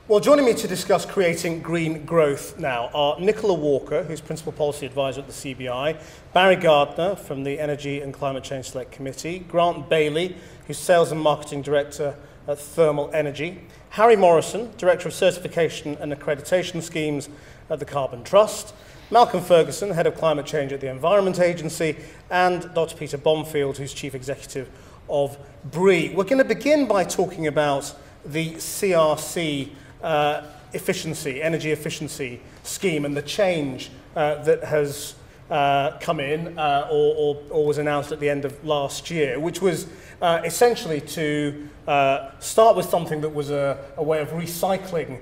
Well, joining me to discuss creating green growth now are Nicola Walker, who's Principal Policy Advisor at the CBI, Barry Gardiner from the Energy and Climate Change Select Committee, Grant Bailey, who's Sales and Marketing Director at Thermal Energy, Harry Morrison, Director of Certification and Accreditation Schemes at the Carbon Trust, Malcolm Ferguson, Head of Climate Change at the Environment Agency, and Dr. Peter Bomfield, who's Chief Executive of BRI. We're going to begin by talking about the CRC energy efficiency scheme and the change that has come in or was announced at the end of last year, which was essentially to start with something that was a way of recycling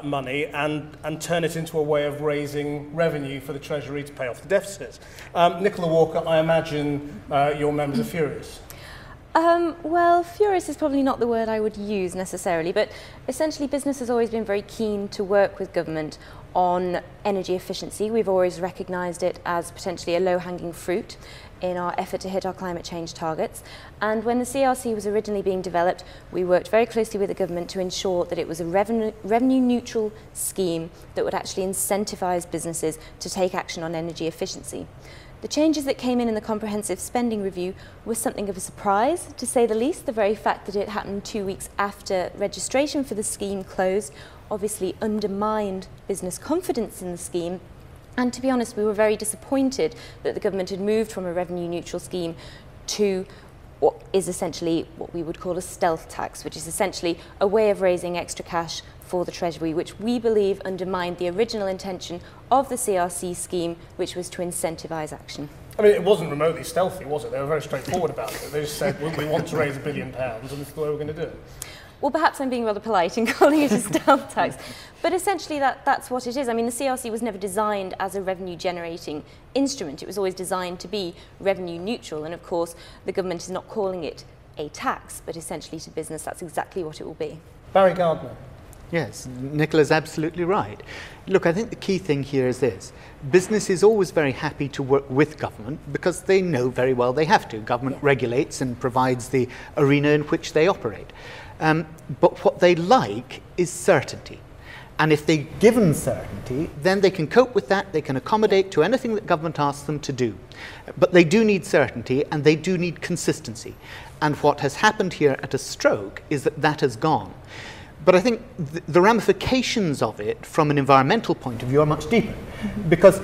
money and turn it into a way of raising revenue for the Treasury to pay off the deficit. Nicola Walker, I imagine your members are furious. Well, furious is probably not the word I would use necessarily, but essentially business has always been very keen to work with government on energy efficiency. We've always recognised it as potentially a low-hanging fruit in our effort to hit our climate change targets. And when the CRC was originally being developed, we worked very closely with the government to ensure that it was a revenue-neutral scheme that would actually incentivise businesses to take action on energy efficiency. The changes that came in the comprehensive spending review was something of a surprise, to say the least. The very fact that it happened 2 weeks after registration for the scheme closed obviously undermined business confidence in the scheme. And to be honest, we were very disappointed that the government had moved from a revenue neutral scheme to what is essentially what we would call a stealth tax, which is essentially a way of raising extra cash for the Treasury, which we believe undermined the original intention of the CRC scheme, which was to incentivise action. I mean, it wasn't remotely stealthy, was it? They were very straightforward about it. They just said, we want to raise £1 billion, and this is the way we're going to do it. Well, perhaps I'm being rather polite in calling it a stealth tax, but essentially that's what it is. I mean, the CRC was never designed as a revenue-generating instrument. It was always designed to be revenue neutral, and of course, the government is not calling it a tax, but essentially to business, that's exactly what it will be. Barry Gardiner. Yes, Nicola's absolutely right. Look, I think the key thing here is this. Business is always very happy to work with government because they know very well they have to. Government regulates and provides the arena in which they operate. But what they like is certainty. And if they're given certainty, then they can cope with that, they can accommodate to anything that government asks them to do. But they do need certainty and they do need consistency. And what has happened here at a stroke is that that has gone. But I think the ramifications of it from an environmental point of view are much deeper, because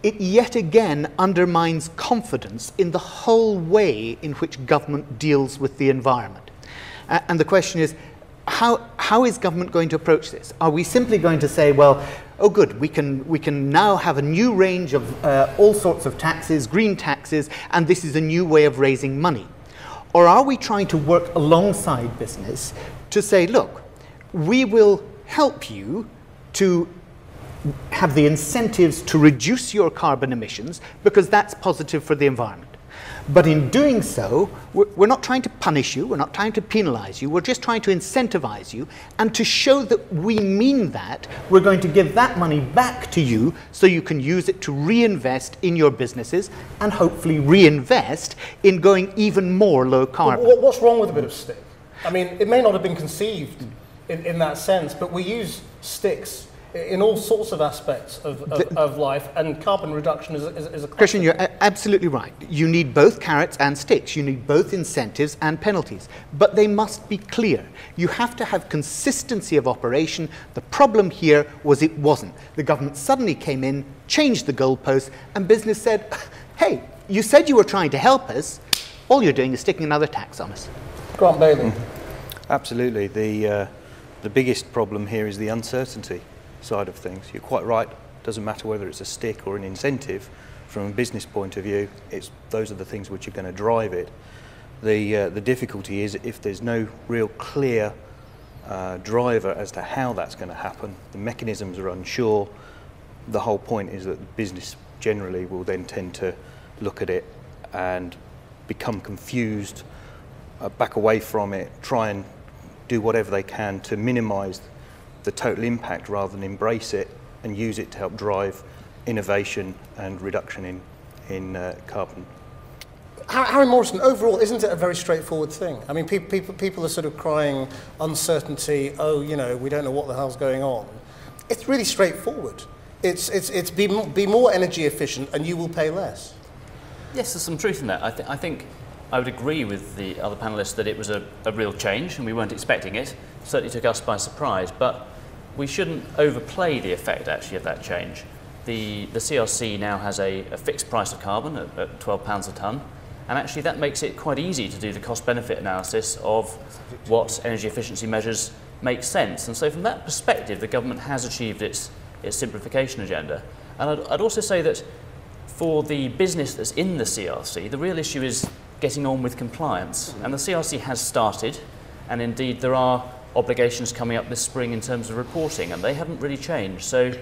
it yet again undermines confidence in the whole way in which government deals with the environment. And the question is, how is government going to approach this? Are we simply going to say, well, oh good, we can now have a new range of all sorts of taxes, green taxes, and this is a new way of raising money? Or are we trying to work alongside business to say, look, we will help you to have the incentives to reduce your carbon emissions because that's positive for the environment. But in doing so, we're not trying to punish you, we're not trying to penalize you, we're just trying to incentivize you, and to show that we mean that, we're going to give that money back to you so you can use it to reinvest in your businesses and hopefully reinvest in going even more low carbon. Well, what's wrong with a bit of stick? I mean, it may not have been conceived in that sense, but we use sticks in all sorts of aspects of life, and carbon reduction is a Christian, you're absolutely right. You need both carrots and sticks. You need both incentives and penalties. But they must be clear. You have to have consistency of operation. The problem here was it wasn't. The government suddenly came in, changed the goalposts, and business said, hey, you said you were trying to help us. All you're doing is sticking another tax on us. Grant Bailey. Absolutely. The biggest problem here is the uncertainty side of things. You're quite right. It doesn't matter whether it's a stick or an incentive. From a business point of view, those are the things which are going to drive it. The difficulty is if there's no real clear driver as to how that's going to happen, the mechanisms are unsure. The whole point is that the business generally will then tend to look at it and become confused, back away from it, try and do whatever they can to minimise the total impact rather than embrace it and use it to help drive innovation and reduction in carbon. Harry Morrison, overall, isn't it a very straightforward thing? I mean, people are sort of crying uncertainty, oh, you know, we don't know what the hell's going on. It's really straightforward. It's be more energy efficient and you will pay less. Yes, there's some truth in that. I think I would agree with the other panellists that it was a real change and we weren't expecting it. It certainly took us by surprise, but we shouldn't overplay the effect actually of that change. The CRC now has a fixed price of carbon at £12 a tonne, and actually that makes it quite easy to do the cost-benefit analysis of what energy efficiency measures make sense. And so from that perspective, the government has achieved its simplification agenda. And I'd also say that for the business that's in the CRC, the real issue is getting on with compliance. And the CRC has started, and indeed there are obligations coming up this spring in terms of reporting, and they haven't really changed. So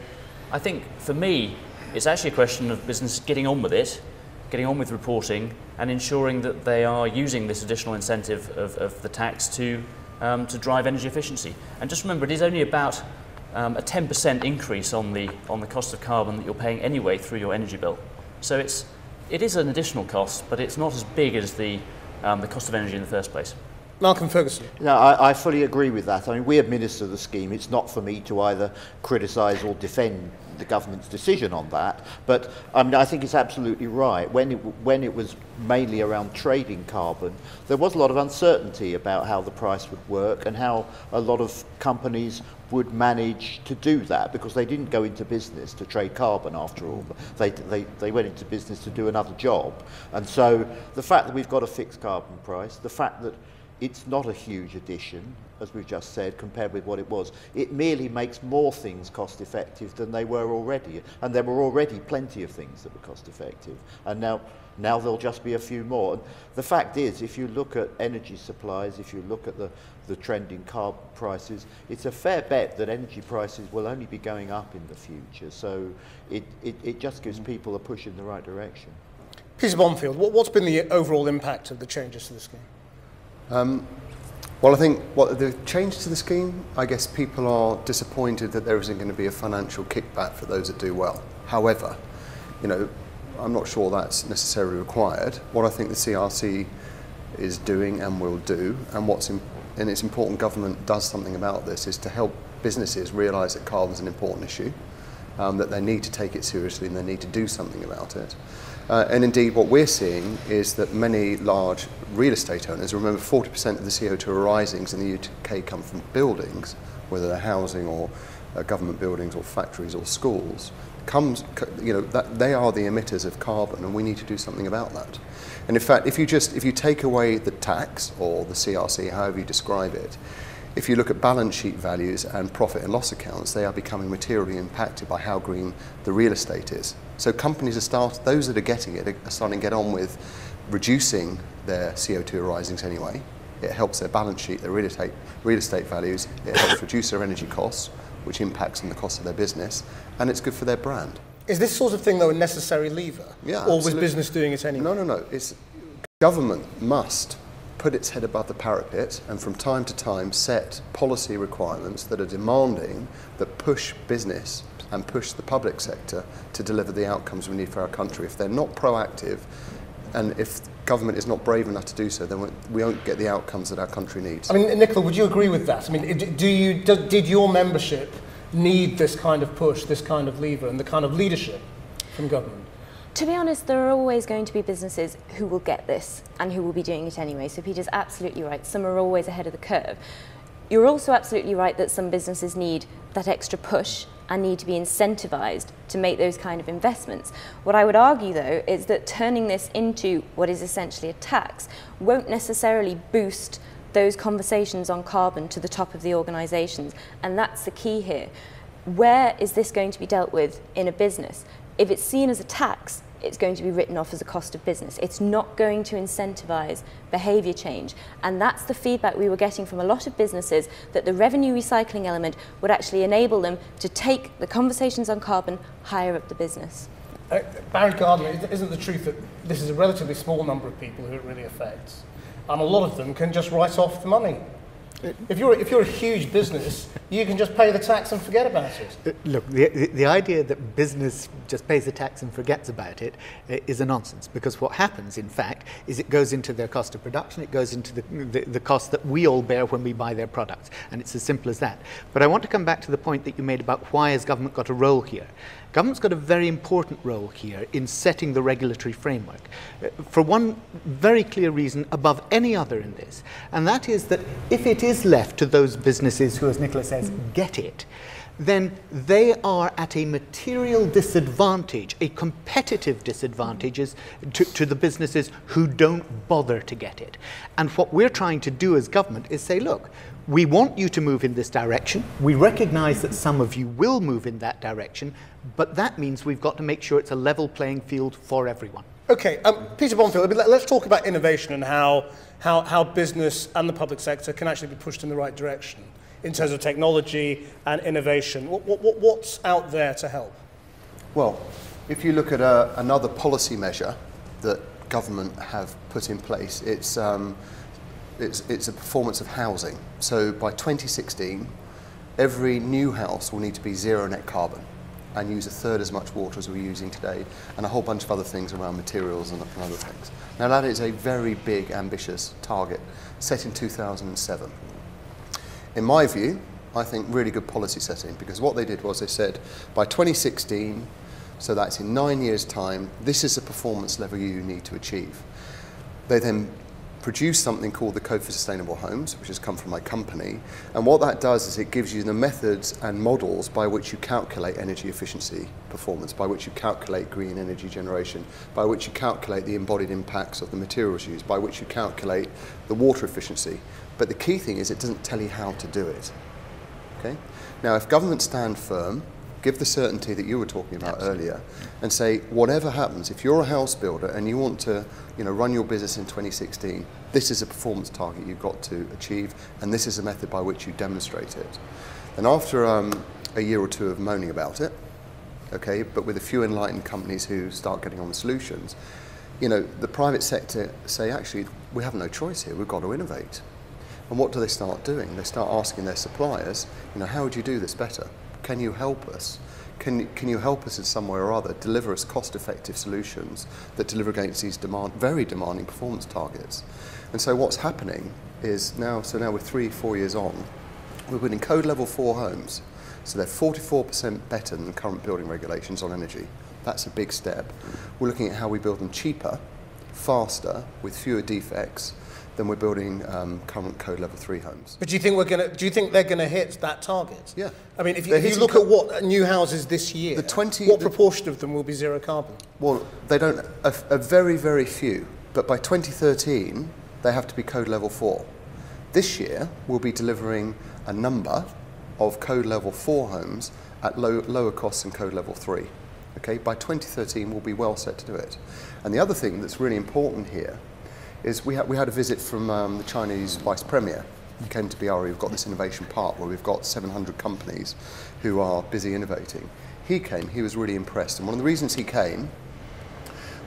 I think for me, it's actually a question of business getting on with it, getting on with reporting, and ensuring that they are using this additional incentive of the tax to drive energy efficiency. And just remember, it is only about a 10% increase on the cost of carbon that you're paying anyway through your energy bill. So it is an additional cost, but it's not as big as the cost of energy in the first place. Malcolm Ferguson. No, I fully agree with that. I mean, we administer the scheme. It's not for me to either criticise or defend the government's decision on that. But I mean, I think it's absolutely right. When it was mainly around trading carbon, there was a lot of uncertainty about how the price would work and how a lot of companies would manage to do that, because they didn't go into business to trade carbon after all. They went into business to do another job. And so the fact that we've got a fixed carbon price, the fact that it's not a huge addition, as we've just said, compared with what it was. It merely makes more things cost effective than they were already. And there were already plenty of things that were cost effective. And now there'll just be a few more. And the fact is, if you look at energy supplies, if you look at the trend in carbon prices, it's a fair bet that energy prices will only be going up in the future. So it just gives people a push in the right direction. Peter Bonfield, what's been the overall impact of the changes to the scheme? Well, I think the change to the scheme, I guess people are disappointed that there isn't going to be a financial kickback for those that do well. However, you know, I'm not sure that's necessarily required. What I think the CRC is doing and will do, and it's important government does something about this, is to help businesses realise that carbon's an important issue, that they need to take it seriously and they need to do something about it. And indeed, what we're seeing is that many large real estate owners, remember 40% of the CO2 arisings in the UK come from buildings, whether they're housing or government buildings or factories or schools, that they are the emitters of carbon, and we need to do something about that. And in fact, if you take away the tax, or the CRC, however you describe it, if you look at balance sheet values and profit and loss accounts, they are becoming materially impacted by how green the real estate is. So companies those that are getting it are starting to get on with reducing their CO2 arisings anyway. It helps their balance sheet, their real estate values. It helps reduce their energy costs, which impacts on the cost of their business, and it's good for their brand. Is this sort of thing, though, a necessary lever? Yeah, or was business doing it anyway? No. Government must put its head above the parapet and from time to time set policy requirements that are demanding, that push business and push the public sector to deliver the outcomes we need for our country. If they're not proactive, and if government is not brave enough to do so, then we won't get the outcomes that our country needs. I mean, Nicola, would you agree with that? I mean, did your membership need this kind of push, this kind of lever, and the kind of leadership from government? To be honest, there are always going to be businesses who will get this and who will be doing it anyway. So Peter's absolutely right. Some are always ahead of the curve. You're also absolutely right that some businesses need that extra push and need to be incentivised to make those kind of investments. What I would argue, though, is that turning this into what is essentially a tax won't necessarily boost those conversations on carbon to the top of the organisations. And that's the key here. Where is this going to be dealt with in a business? If it's seen as a tax, it's going to be written off as a cost of business. It's not going to incentivise behaviour change. And that's the feedback we were getting from a lot of businesses, that the revenue recycling element would actually enable them to take the conversations on carbon higher up the business. Barry Gardiner, isn't the truth that this is a relatively small number of people who it really affects? And a lot of them can just write off the money. If you're a huge business, you can just pay the tax and forget about it. Look, the idea that business just pays the tax and forgets about it is a nonsense, because what happens, in fact, is it goes into their cost of production, it goes into the cost that we all bear when we buy their products, and it's as simple as that. But I want to come back to the point that you made about why has government got a role here. Government's got a very important role here in setting the regulatory framework, for one very clear reason above any other in this, and that is that if it is left to those businesses who, as Nicola says, get it, then they are at a material disadvantage, a competitive disadvantage to the businesses who don't bother to get it. And what we're trying to do as government is say, look, we want you to move in this direction. We recognise that some of you will move in that direction, but that means we've got to make sure it's a level playing field for everyone. Okay, Peter Bonfield, let's talk about innovation and how business and the public sector can actually be pushed in the right direction in terms of technology and innovation. What's out there to help? Well, if you look at another policy measure that government have put in place, it's a performance of housing. So by 2016, every new house will need to be zero net carbon and use a third as much water as we're using today, and a whole bunch of other things around materials and other things. Now that is a very big, ambitious target set in 2007. In my view, I think really good policy setting, because what they did was they said by 2016, so that's in 9 years' time, this is the performance level you need to achieve. They then produced something called the Code for Sustainable Homes, which has come from my company, and what that does is it gives you the methods and models by which you calculate energy efficiency performance, by which you calculate green energy generation, by which you calculate the embodied impacts of the materials used, by which you calculate the water efficiency. But the key thing is it doesn't tell you how to do it. Okay? Now, if government stand firm, give the certainty that you were talking about earlier, and say, whatever happens, if you're a house builder and you want to run your business in 2016, this is a performance target you've got to achieve, and this is a method by which you demonstrate it. And after a year or two of moaning about it, okay, but with a few enlightened companies who start getting on the solutions, the private sector say, actually, we have no choice here, we've got to innovate. And what do they start doing? They start asking their suppliers, how would you do this better? Can you help us? Can you help us in some way or other, deliver us cost-effective solutions that deliver against these very demanding performance targets? And so what's happening is now we're 3-4 years on, we're building code level 4 homes, so they're 44% better than current building regulations on energy. That's a big step. We're looking at how we build them cheaper, faster, with fewer defects, than we're building current code level 3 homes. But do you think they're going to hit that target? Yeah. I mean, if you look at what new houses this year, what proportion of them will be zero carbon? Well, they don't. A very, very few. But by 2013, they have to be code level 4. This year, we'll be delivering a number of code level 4 homes at lower costs than code level 3. Okay. By 2013, we'll be well set to do it. And the other thing that's really important here is we had a visit from the Chinese Vice Premier. He came to BRE. We've got this innovation park where we've got 700 companies who are busy innovating. He came, he was really impressed. And one of the reasons he came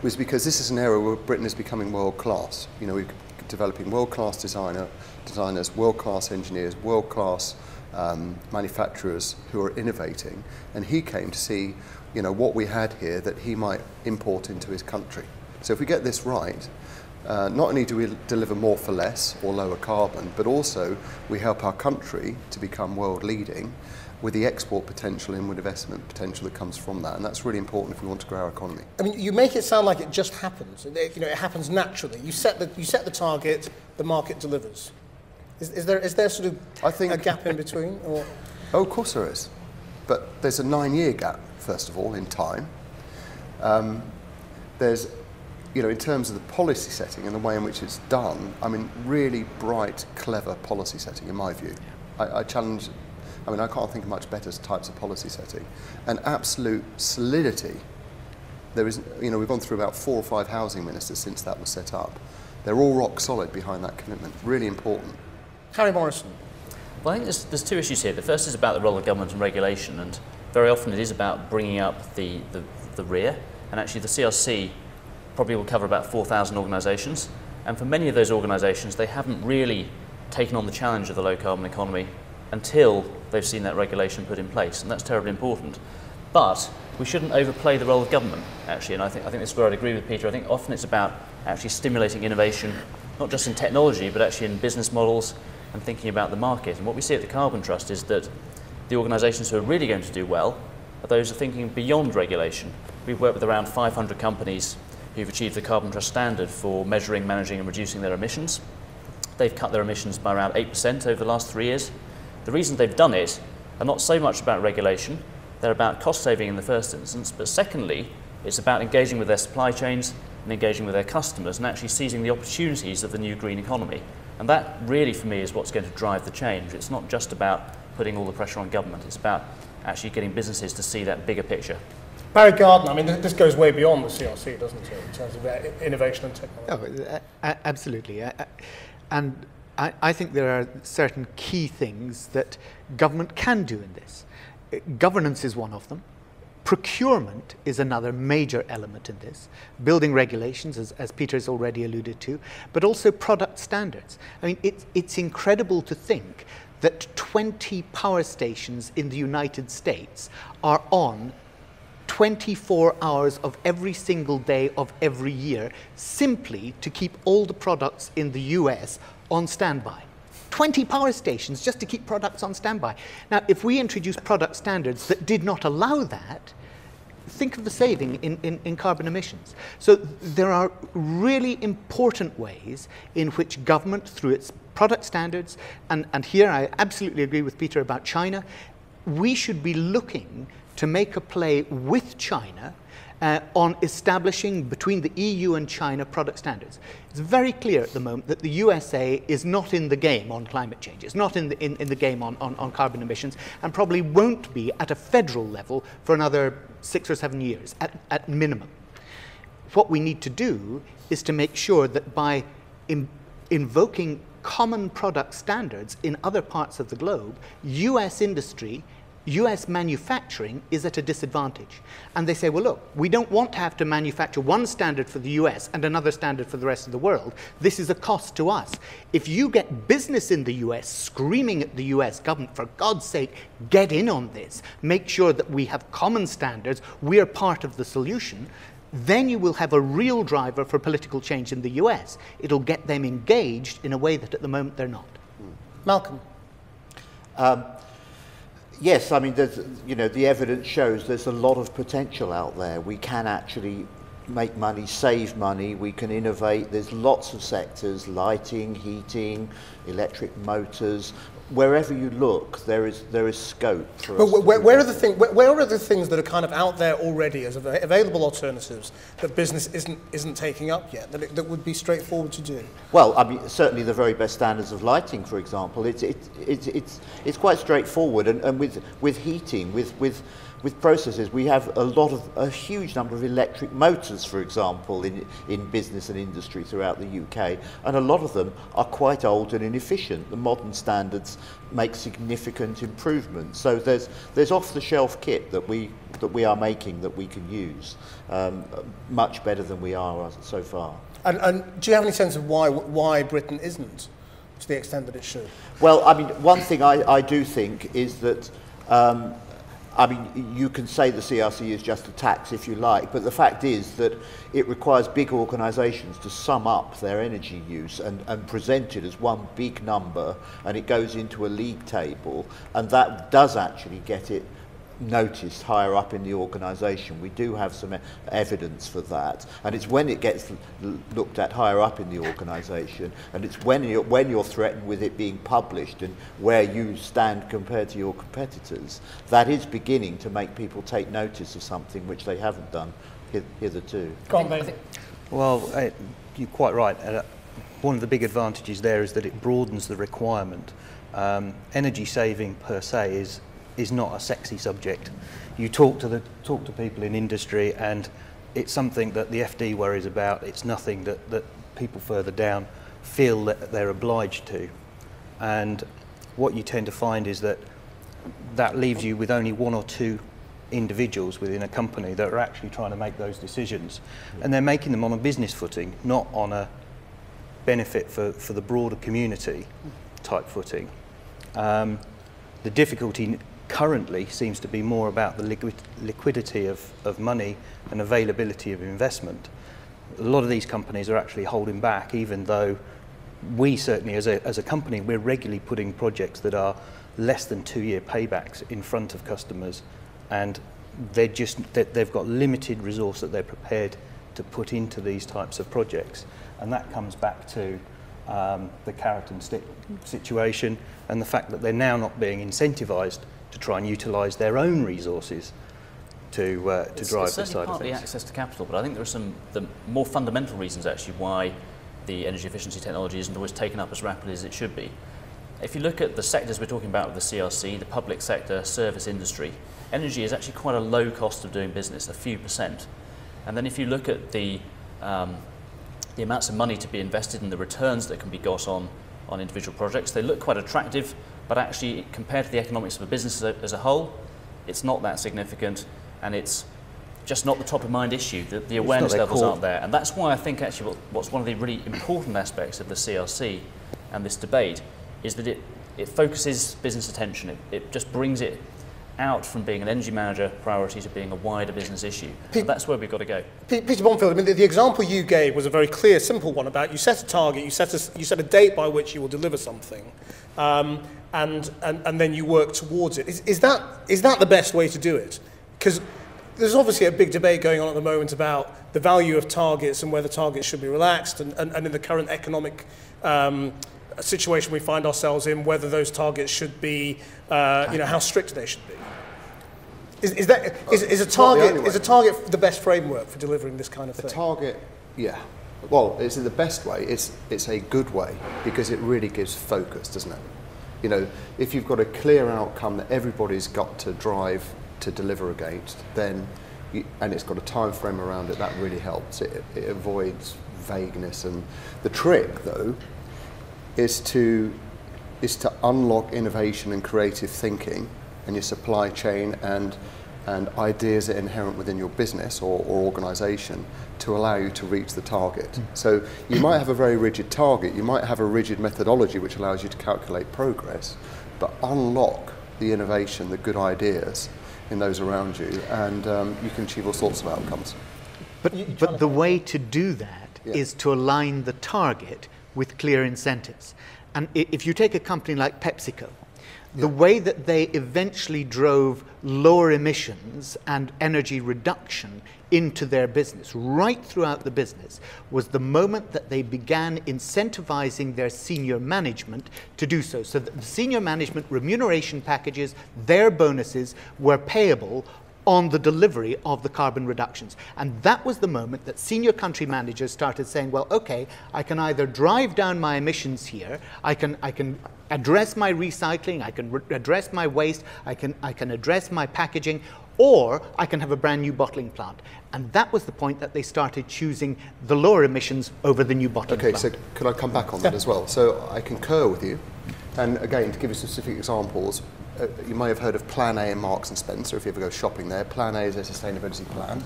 was because this is an area where Britain is becoming world class. We're developing world-class designers, world-class engineers, world-class manufacturers who are innovating. And he came to see what we had here that he might import into his country. So if we get this right, not only do we deliver more for less or lower carbon, but also we help our country to become world leading with the export potential, inward investment potential that comes from that. And that's really important if we want to grow our economy. I mean, you make it sound like it just happens. It happens naturally. You set the target, the market delivers. Is there sort of a gap in between? Or? Oh, of course there is. But there's a 9-year gap, first of all, in time. There's in terms of the policy setting and the way in which it's done, really bright, clever policy setting, in my view. I challenge, I can't think of much better types of policy setting. And absolute solidity. There is, we've gone through about 4 or 5 housing ministers since that was set up. They're all rock solid behind that commitment. Really important. Harry Morrison. Well, I think there's 2 issues here. The first is about the role of government and regulation, and very often it is about bringing up the rear. And actually the CRC probably will cover about 4,000 organisations, and for many of those organisations they haven't really taken on the challenge of the low carbon economy until they've seen that regulation put in place, and that's terribly important. But we shouldn't overplay the role of government, actually, and I think this is where I'd agree with Peter. I think often it's about actually stimulating innovation, not just in technology, but actually in business models and thinking about the market. And what we see at the Carbon Trust is that the organisations who are really going to do well are those who are thinking beyond regulation. We've worked with around 500 companies who've achieved the Carbon Trust standard for measuring, managing and reducing their emissions. They've cut their emissions by around 8% over the last 3 years. The reasons they've done it are not so much about regulation, they're about cost saving in the first instance, but secondly, it's about engaging with their supply chains and engaging with their customers and actually seizing the opportunities of the new green economy. And that really, for me, is what's going to drive the change. It's not just about putting all the pressure on government, it's about actually getting businesses to see that bigger picture. Barry Gardiner, I mean, this goes way beyond the CRC, doesn't it, in terms of innovation and technology? Oh, absolutely. And I think there are certain key things that government can do in this. Governance is one of them. Procurement is another major element in this. Building regulations, as Peter has already alluded to, but also product standards. I mean, it's incredible to think that 20 power stations in the United States are on 24 hours of every single day of every year, simply to keep all the products in the US on standby. 20 power stations just to keep products on standby. Now, if we introduce product standards that did not allow that, think of the saving in carbon emissions. So there are really important ways in which government, through its product standards, and here I absolutely agree with Peter about China, we should be looking to make a play with China on establishing between the EU and China product standards. It's very clear at the moment that the USA is not in the game on climate change. It's not in the game on carbon emissions, and probably won't be at a federal level for another 6 or 7 years at minimum. What we need to do is to make sure that by invoking common product standards in other parts of the globe, US industry, US manufacturing is at a disadvantage. And they say, well, look, we don't want to have to manufacture one standard for the US and another standard for the rest of the world. This is a cost to us. If you get business in the US screaming at the US government, for God's sake, get in on this, make sure that we have common standards, we're part of the solution, then you will have a real driver for political change in the US. It'll get them engaged in a way that at the moment they're not. Malcolm. Yes, I mean, the evidence shows there's a lot of potential out there. We can actually make money, save money, we can innovate. There's lots of sectors, lighting, heating, electric motors. Wherever you look, there is scope for us. But where are the things that are kind of out there already as available alternatives that business isn't taking up yet, that would be straightforward to do? Well, I mean, certainly the very best standards of lighting, for example, it's quite straightforward. And with heating, with processes, we have a huge number of electric motors, for example, in business and industry throughout the UK, and a lot of them are quite old and inefficient. The modern standards make significant improvements. So there's off-the-shelf kit that we are making that we can use, much better than we are so far. And do you have any sense of why Britain isn't, to the extent that it should? Well, I mean, one thing I do think is that I mean, you can say the CRC is just a tax if you like, but the fact is that it requires big organisations to sum up their energy use and present it as one big number, and it goes into a league table, and that does actually get it noticed higher up in the organisation. We do have some evidence for that, and it's when it gets looked at higher up in the organisation, and it's when you're threatened with it being published and where you stand compared to your competitors, that is beginning to make people take notice of something which they haven't done hitherto. Well, you're quite right. One of the big advantages there is that it broadens the requirement. Energy saving per se is not a sexy subject. You talk to people in industry, and it's something that the FD worries about. It's nothing that people further down feel that they're obliged to. And what you tend to find is that leaves you with only one or two individuals within a company that are actually trying to make those decisions. And they're making them on a business footing, not on a benefit for the broader community. type footing. The difficulty currently seems to be more about the liquidity of money and availability of investment. A lot of these companies are actually holding back, even though we certainly as a company, we're regularly putting projects that are less than 2-year paybacks in front of customers, and they've got limited resource that they're prepared to put into these types of projects. And that comes back to the carrot and stick situation, and the fact that they're now not being incentivised to try and utilise their own resources to drive this side of things. It's partly access to capital, but I think there are the more fundamental reasons actually why the energy efficiency technology isn't always taken up as rapidly as it should be. If you look at the sectors we're talking about with the CRC, the public sector, service industry, energy is actually quite a low cost of doing business, a few %. And then if you look at the amounts of money to be invested and the returns that can be got on individual projects, they look quite attractive, but actually compared to the economics of a business as a whole, it's not that significant, and it's just not the top of mind issue. The awareness levels aren't there. And that's why I think actually what's one of the really important aspects of the CRC and this debate is that it focuses business attention. It just brings it out from being an energy manager priority to being a wider business issue. And that's where we've got to go. Peter Bonfield, I mean, the example you gave was a very clear, simple one about you set a target, you set a date by which you will deliver something, and then you work towards it. Is that the best way to do it? Because there's obviously a big debate going on at the moment about the value of targets and whether targets should be relaxed, and in the current economic situation we find ourselves in, whether those targets should be, how strict they should be. Is a target the best framework for delivering this kind of thing? A target, yeah. Well, is it the best way? It's a good way, because it really gives focus, doesn't it? You know, if you've got a clear outcome that everybody's got to drive to deliver against, then and it's got a time frame around it, that really helps. It avoids vagueness. And the trick, though, is to unlock innovation and creative thinking in your supply chain and ideas that are inherent within your business or organisation to allow you to reach the target. So you might have a very rigid target, you might have a rigid methodology which allows you to calculate progress, but unlock the innovation, the good ideas in those around you, and you can achieve all sorts of outcomes. But the way to do that is to align the target with clear incentives. And if you take a company like PepsiCo, the way that they eventually drove lower emissions and energy reduction into their business, right throughout the business, was the moment that they began incentivizing their senior management to do so. So that the senior management remuneration packages, their bonuses, were payable on the delivery of the carbon reductions. And that was the moment that senior country managers started saying, well, okay, I can either drive down my emissions here, I can address my recycling, I can address my waste, I can address my packaging, or I can have a brand new bottling plant. And that was the point that they started choosing the lower emissions over the new bottling plant. Okay, so could I come back on that as well? So I concur with you. And again, to give you specific examples, you may have heard of Plan A in Marks and Spencer if you ever go shopping there. Plan A is their sustainability plan.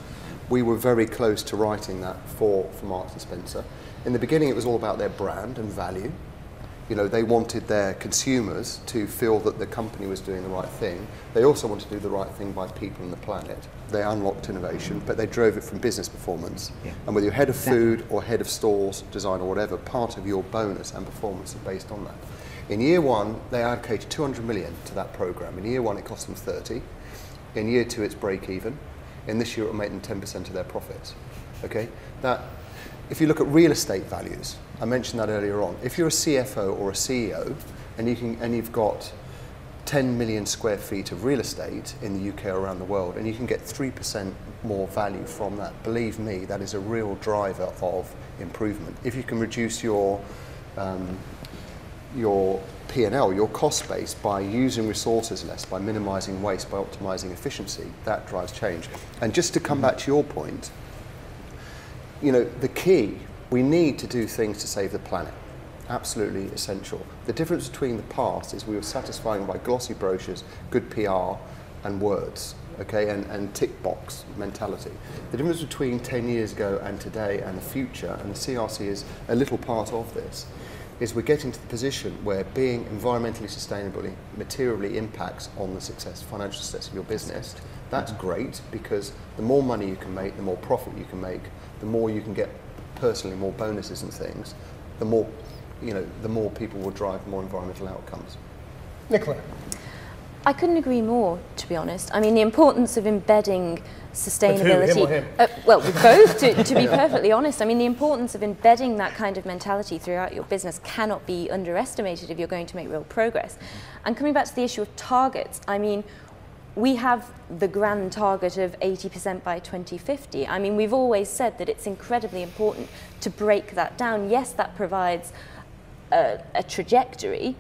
We were very close to writing that for Marks and Spencer. In the beginning, it was all about their brand and value. You know, they wanted their consumers to feel that the company was doing the right thing. They also wanted to do the right thing by people and the planet. They unlocked innovation, but they drove it from business performance. Yeah. And whether you're head of food or head of stores, design or whatever, part of your bonus and performance is based on that. In year one, they allocated 200 million to that program. In year one, it cost them 30. In year two, it's break even. In this year, it will make them 10% of their profits. Okay? That, if you look at real estate values, I mentioned that earlier on. If you're a CFO or a CEO and you've got 10 million square feet of real estate in the UK or around the world, and you can get 3% more value from that, believe me, that is a real driver of improvement. If you can reduce your P&L, your cost base, by using resources less, by minimising waste, by optimising efficiency, that drives change. And just to come back to your point, you know, the key, we need to do things to save the planet. Absolutely essential. The difference between the past is we were satisfying by glossy brochures, good PR and words, okay, and tick box mentality. The difference between 10 years ago and today and the future, and the CRC is a little part of this, is we're getting to the position where being environmentally sustainably materially impacts on the success, financial success of your business. That's great, because the more money you can make, the more profit you can make, the more you can get personally, more bonuses and things, the more, the more people will drive more environmental outcomes. Nicola? I couldn't agree more, to be honest. I mean, the importance of embedding sustainability. With who, him or him? Well, with both, to be perfectly honest. I mean, the importance of embedding that kind of mentality throughout your business cannot be underestimated if you're going to make real progress. And coming back to the issue of targets, I mean, we have the grand target of 80% by 2050. I mean, we've always said that it's incredibly important to break that down. Yes, that provides a trajectory.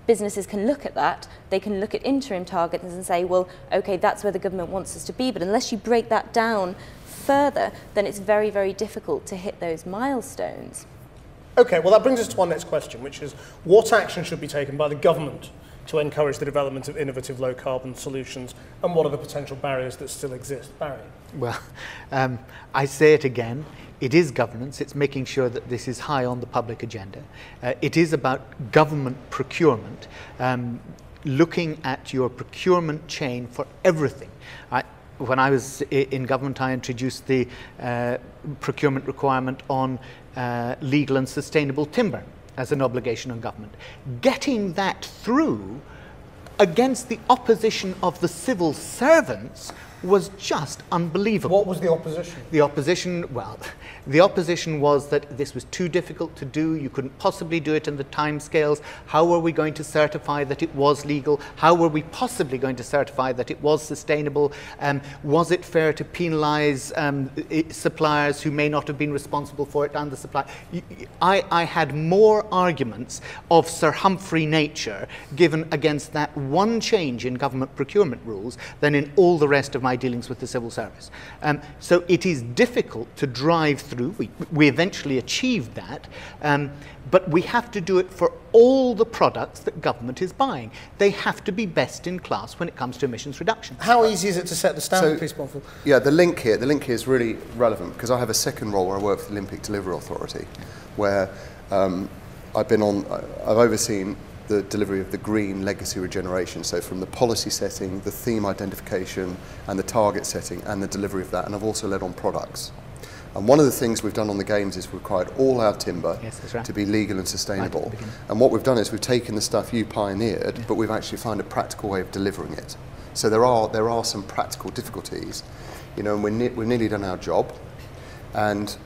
Businesses can look at that, they can look at interim targets and say, well, okay, that's where the government wants us to be, but unless you break that down further, then it's very, very difficult to hit those milestones. Okay, well that brings us to our next question, which is what action should be taken by the government to encourage the development of innovative low-carbon solutions, and what are the potential barriers that still exist? Barry? Well, I say it again. It is governance. It's making sure that this is high on the public agenda. It is about government procurement, looking at your procurement chain for everything. When I was in government, I introduced the procurement requirement on legal and sustainable timber as an obligation on government. Getting that through against the opposition of the civil servants was just unbelievable. What was the opposition? The opposition, well, the opposition was that this was too difficult to do, you couldn't possibly do it in the timescales. How were we going to certify that it was legal? How were we possibly going to certify that it was sustainable? Was it fair to penalise suppliers who may not have been responsible for it and the supply? I had more arguments of Sir Humphrey nature given against that one change in government procurement rules than in all the rest of my dealings with the civil service. So it is difficult to drive through. We eventually achieved that, but we have to do it for all the products that government is buying. They have to be best in class when it comes to emissions reduction. How easy is it to set the standard, please, Bonfield? Yeah, the link here is really relevant, because I have a second role where I work for the Olympic Delivery Authority, where I've overseen the delivery of the green legacy regeneration, so from the policy setting, the theme identification and the target setting and the delivery of that, and I've also led on products. And one of the things we've done on the Games is we've required all our timber to be legal and sustainable. Right, and what we've done is we've taken the stuff you pioneered, but we've actually found a practical way of delivering it. So there are some practical difficulties, and we've nearly done our job, and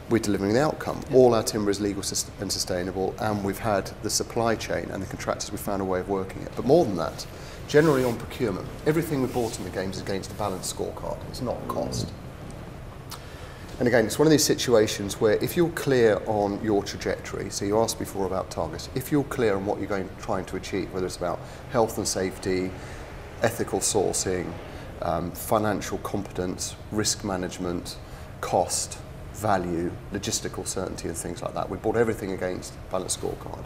we're delivering the outcome. All our timber is legal and sustainable, and we've had the supply chain and the contractors, we've found a way of working it. But more than that, generally on procurement, everything we bought in the Games is against a balanced scorecard. It's not cost. And again, it's one of these situations where if you're clear on your trajectory, so you asked before about targets, if you're clear on what you're trying to achieve, whether it's about health and safety, ethical sourcing, financial competence, risk management, cost, value, logistical certainty and things like that. We bought everything against balanced scorecard.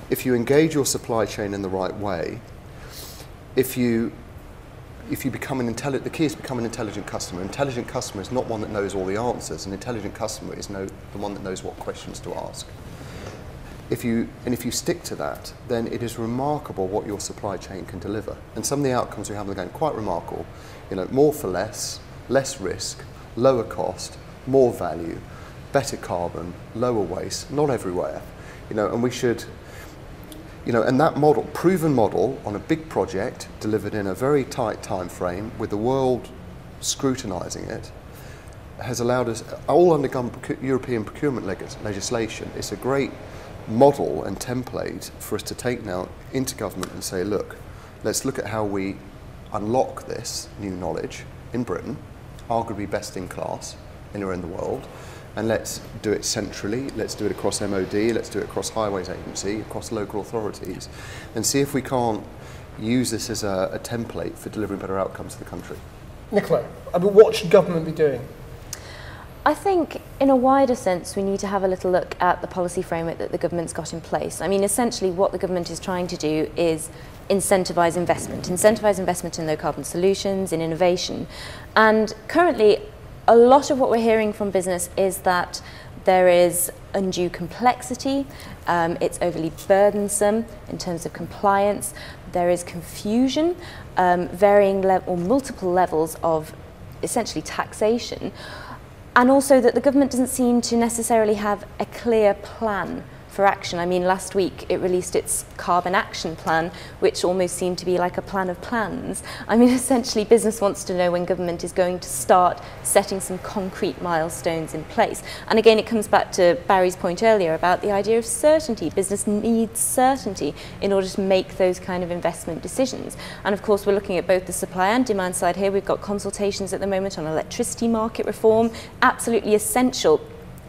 If you engage your supply chain in the right way, if you become the key is to become an intelligent customer. An intelligent customer is not one that knows all the answers. An intelligent customer is the one that knows what questions to ask. If you stick to that, then it is remarkable what your supply chain can deliver. And some of the outcomes we have in the game, quite remarkable. More for less risk, lower cost, more value, better carbon, lower waste, not everywhere, and we should, and that model, proven model on a big project delivered in a very tight time frame with the world scrutinising it, has allowed us, all under European procurement legislation, it's a great model and template for us to take now into government and say, look, let's look at how we unlock this new knowledge in Britain, arguably best in class, anywhere in the world, and let's do it centrally, let's do it across MOD, let's do it across Highways Agency, across local authorities, and see if we can't use this as a template for delivering better outcomes to the country. Nicola, what should government be doing? I think in a wider sense we need to have a little look at the policy framework that the government's got in place. I mean, essentially what the government is trying to do is incentivise investment in low carbon solutions, in innovation, and currently a lot of what we're hearing from business is that There is undue complexity, it's overly burdensome in terms of compliance, there is confusion, varying or multiple levels of essentially taxation, and also that the government doesn't seem to necessarily have a clear plan for action. I mean, last week it released its carbon action plan, which almost seemed to be like a plan of plans. I mean, essentially business wants to know when government is going to start setting some concrete milestones in place. And again, it comes back to Barry's point earlier about the idea of certainty. Business needs certainty in order to make those kind of investment decisions. And of course, we're looking at both the supply and demand side here. We've got consultations at the moment on electricity market reform, absolutely essential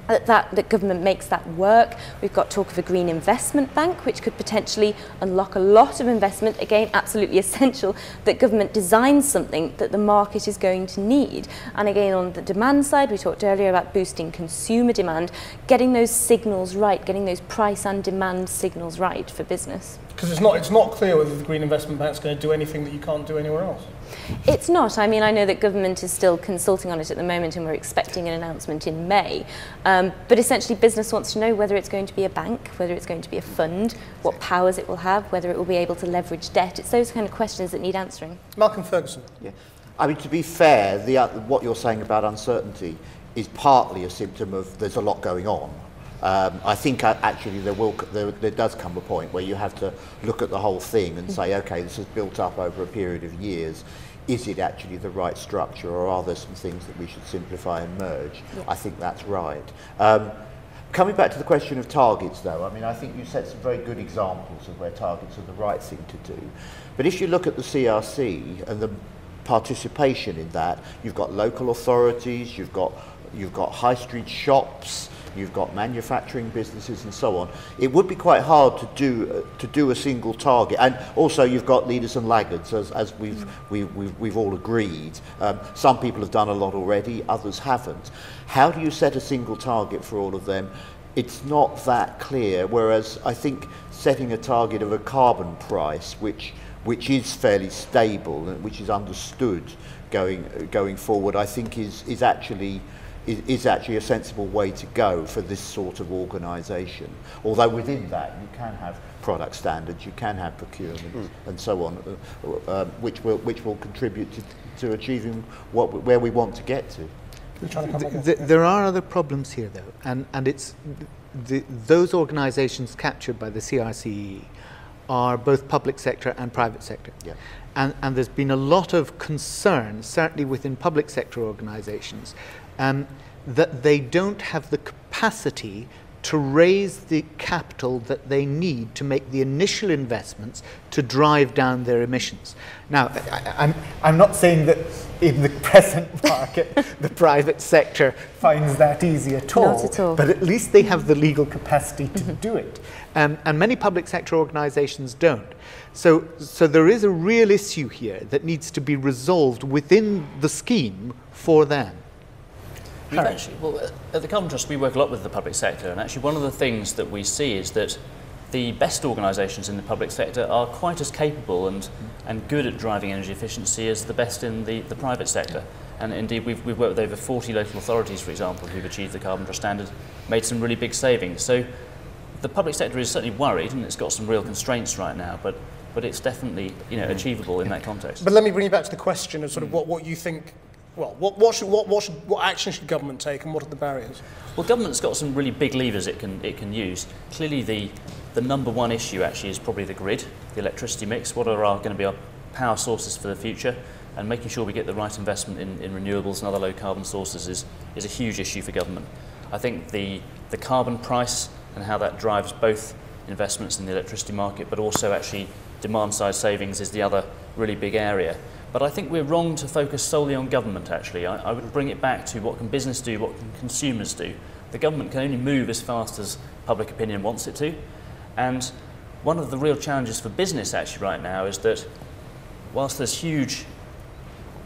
that government makes that work. We've got talk of a green investment bank, which could potentially unlock a lot of investment. Again, absolutely essential that government designs something that the market is going to need. And again, on the demand side, we talked earlier about boosting consumer demand, getting those signals right, getting those price and demand signals right for business. Because it's not clear whether the green investment bank is going to do anything that you can't do anywhere else. It's not. I mean, I know that government is still consulting on it at the moment and we're expecting an announcement in May. But essentially business wants to know whether it's going to be a bank, whether it's going to be a fund, what powers it will have, whether it will be able to leverage debt. It's those kind of questions that need answering. Malcolm Ferguson. Yeah. I mean, to be fair, what you're saying about uncertainty is partly a symptom of there's a lot going on. I think actually there does come a point where you have to look at the whole thing and say, okay, this has built up over a period of years. Is it actually the right structure, or are there some things that we should simplify and merge? Yeah. I think that's right. Coming back to the question of targets, though, I mean, I think you set some very good examples of where targets are the right thing to do. But if you look at the CRC and the participation in that, you've got local authorities, you've got high street shops, you've got manufacturing businesses and so on. It would be quite hard to do a single target, and also you've got leaders and laggards, as we've all agreed. Some people have done a lot already, others haven't. How do you set a single target for all of them? It's not that clear. Whereas I think setting a target of a carbon price, which is fairly stable and which is understood going forward, I think is actually a sensible way to go for this sort of organisation. Although within that you can have product standards, you can have procurement and so on, which will contribute to achieving where we want to get to. There are other problems here, though, and it's those organisations captured by the CRCE are both public sector and private sector. Yeah. And there's been a lot of concern, certainly within public sector organisations, that they don't have the capacity to raise the capital that they need to make the initial investments to drive down their emissions. Now, I'm not saying that in the present market the private sector finds that easy at all. Not at all. But at least they have the legal capacity to do it. And many public sector organisations don't. So there is a real issue here that needs to be resolved within the scheme for them. We've actually, well, at the Carbon Trust we work a lot with the public sector, and actually one of the things that we see is that the best organisations in the public sector are quite as capable and good at driving energy efficiency as the best in the private sector. And indeed we've worked with over 40 local authorities, for example, who've achieved the Carbon Trust standard, made some really big savings. So the public sector is certainly worried, and it's got some real constraints right now, but it's definitely achievable in that context. But let me bring you back to the question of sort of what you think. Well, what action should government take, and what are the barriers? Well, government's got some really big levers it can use. Clearly, the number one issue actually is probably the grid, the electricity mix. What are going to be our power sources for the future? And making sure we get the right investment in renewables and other low carbon sources is a huge issue for government. I think the carbon price and how that drives both investments in the electricity market, but also actually demand side savings is the other really big area. But I think we're wrong to focus solely on government, actually. I would bring it back to what can business do, what can consumers do. The government can only move as fast as public opinion wants it to. And one of the real challenges for business actually right now is that whilst there's huge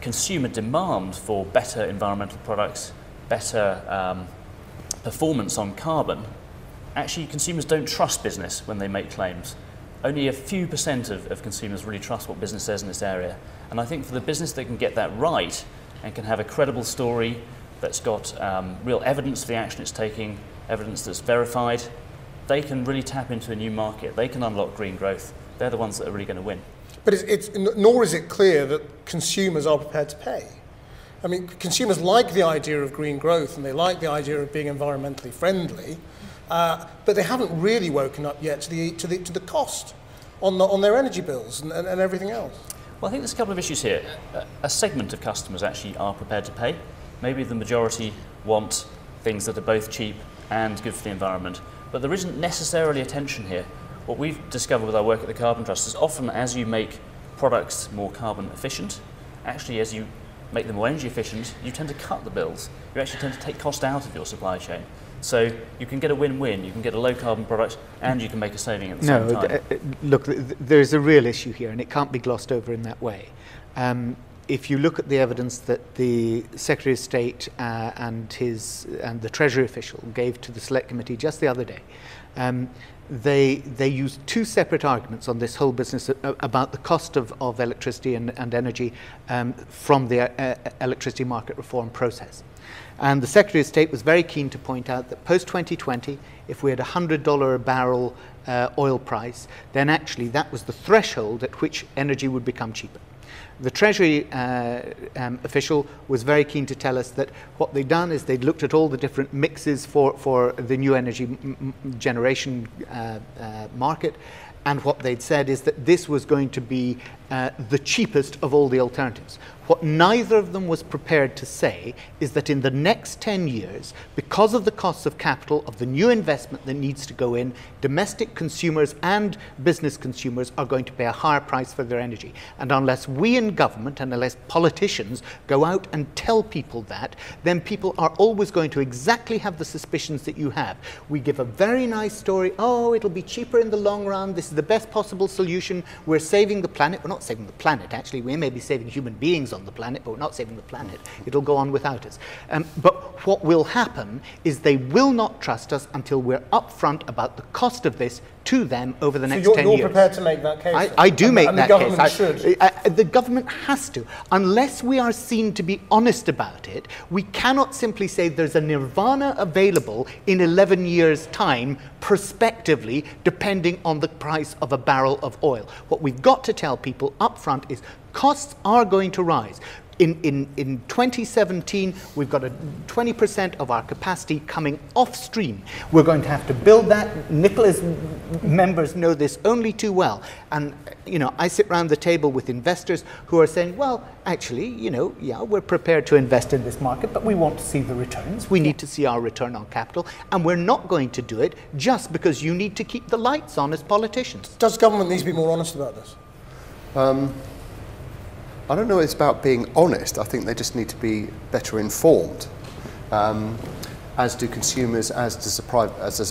consumer demand for better environmental products, better performance on carbon, actually consumers don't trust business when they make claims. Only a few % of consumers really trust what business says in this area. And I think for the business that can get that right and can have a credible story that's got real evidence for the action it's taking, evidence that's verified, they can really tap into a new market. They can unlock green growth. They're the ones that are really going to win. But nor is it clear that consumers are prepared to pay. I mean, consumers like the idea of green growth and they like the idea of being environmentally friendly, but they haven't really woken up yet to the cost on their energy bills and everything else. Well, I think there's a couple of issues here. A segment of customers actually are prepared to pay. Maybe the majority want things that are both cheap and good for the environment. But there isn't necessarily a tension here. What we've discovered with our work at the Carbon Trust is often as you make products more carbon efficient, actually as you make them more energy efficient, you tend to cut the bills. You actually tend to take cost out of your supply chain. So you can get a win-win. You can get a low-carbon product and you can make a saving at the same time. Look, there's a real issue here and it can't be glossed over in that way. If you look at the evidence that the Secretary of State and the Treasury official gave to the Select Committee just the other day, they used two separate arguments on this whole business about the cost of electricity and energy from the electricity market reform process. And the Secretary of State was very keen to point out that post-2020, if we had a $100 a barrel oil price, then actually that was the threshold at which energy would become cheaper. The Treasury official was very keen to tell us that what they'd done is they'd looked at all the different mixes for the new energy generation market, and what they'd said is that this was going to be the cheapest of all the alternatives. What neither of them was prepared to say is that in the next 10 years, because of the costs of capital, of the new investment that needs to go in, domestic consumers and business consumers are going to pay a higher price for their energy. And unless we in government and unless politicians go out and tell people that, then people are always going to exactly have the suspicions that you have. We give a very nice story, oh, it'll be cheaper in the long run, this is the best possible solution, we're saving the planet. We're not saving the planet, actually, we may be saving human beings on the planet, but we're not saving the planet. It'll go on without us. But what will happen is they will not trust us until we're upfront about the cost of this to them over the next 10 years. So you're prepared to make that case? I do make that case. And the government should? The government has to. Unless we are seen to be honest about it, we cannot simply say there's a nirvana available in 11 years' time, prospectively, depending on the price of a barrel of oil. What we've got to tell people up front is costs are going to rise. In 2017, we've got 20% of our capacity coming off stream. We're going to have to build that. Nicola's members know this only too well. And, you know, I sit around the table with investors who are saying, well, actually, you know, yeah, we're prepared to invest in this market, but we want to see the returns. We need to see our return on capital. And we're not going to do it just because you need to keep the lights on as politicians. Does government need to be more honest about this? I don't know it's about being honest. I think they just need to be better informed, as do consumers, as does a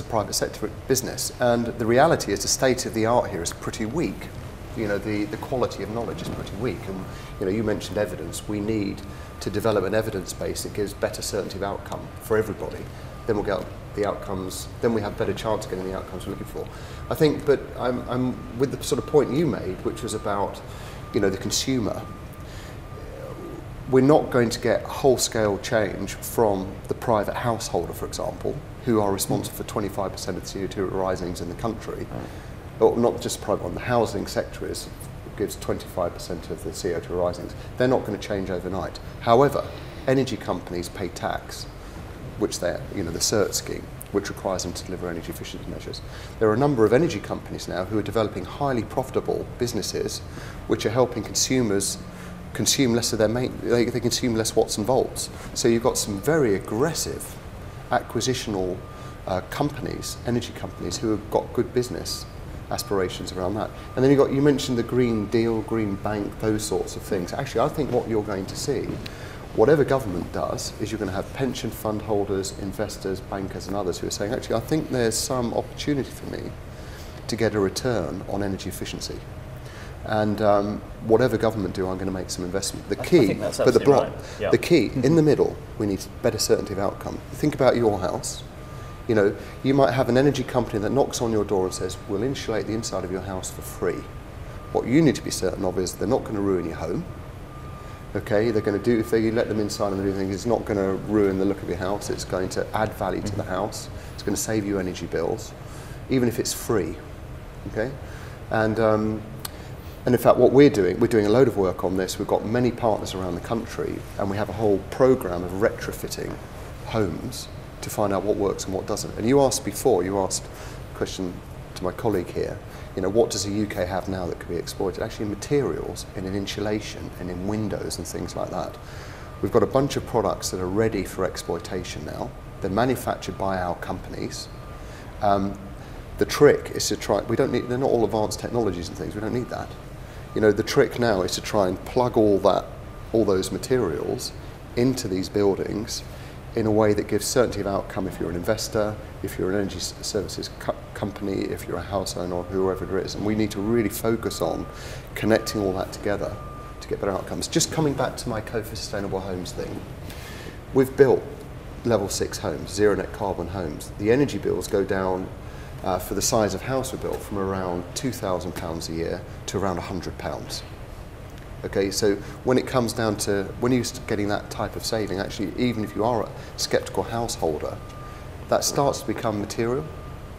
private sector business. And the reality is the state of the art here is pretty weak. You know, the quality of knowledge is pretty weak. And, you know, you mentioned evidence. We need to develop an evidence base that gives better certainty of outcome for everybody. Then we'll get the outcomes, then we have a better chance of getting the outcomes we're looking for. I think, but I'm with the sort of point you made, which was about, you know, the consumer. We're not going to get whole-scale change from the private householder, for example, who are responsible for 25% of the CO2 risings in the country. Or not just private one, the housing sector gives 25% of the CO2 risings. They're not going to change overnight. However, energy companies pay tax, which they're, you know, the CERT scheme, which requires them to deliver energy efficiency measures. There are a number of energy companies now who are developing highly profitable businesses, which are helping consumers consume less of their they consume less watts and volts. So you've got some very aggressive acquisitional companies, energy companies, who have got good business aspirations around that. And then you mentioned the Green Deal, Green Bank, those sorts of things. Actually, I think what you're going to see, whatever government does, is you're going to have pension fund holders, investors, bankers and others who are saying, actually, I think there's some opportunity for me to get a return on energy efficiency. And whatever government do, I'm going to make some investment. The key, but the block, right. Yeah. The key in the middle, we need better certainty of outcome. Think about your house. You know, you might have an energy company that knocks on your door and says, we'll insulate the inside of your house for free. What you need to be certain of is they're not going to ruin your home. Okay, they're going to do, if you let them inside and do things, it's not going to ruin the look of your house. It's going to add value to the house. It's going to save you energy bills, even if it's free. Okay, and in fact, what we're doing a load of work on this. We've got many partners around the country, and we have a whole program of retrofitting homes to find out what works and what doesn't. And you asked a question to my colleague here, you know, what does the UK have now that could be exploited? Actually, in materials, and in insulation, and in windows and things like that. We've got a bunch of products that are ready for exploitation now. They're manufactured by our companies. The trick is to try, they're not all advanced technologies and things, we don't need that. You know, the trick now is to try and plug all those materials into these buildings in a way that gives certainty of outcome if you're an investor, if you're an energy services company, if you're a house owner, or whoever it is. And we need to really focus on connecting all that together to get better outcomes. Just coming back to my Code for Sustainable Homes thing, we've built level 6 homes, zero net carbon homes. The energy bills go down for the size of house we built from around £2,000 a year to around £100. Okay, so when it comes down to, when you're getting that type of saving, actually, even if you are a sceptical householder, that starts to become material.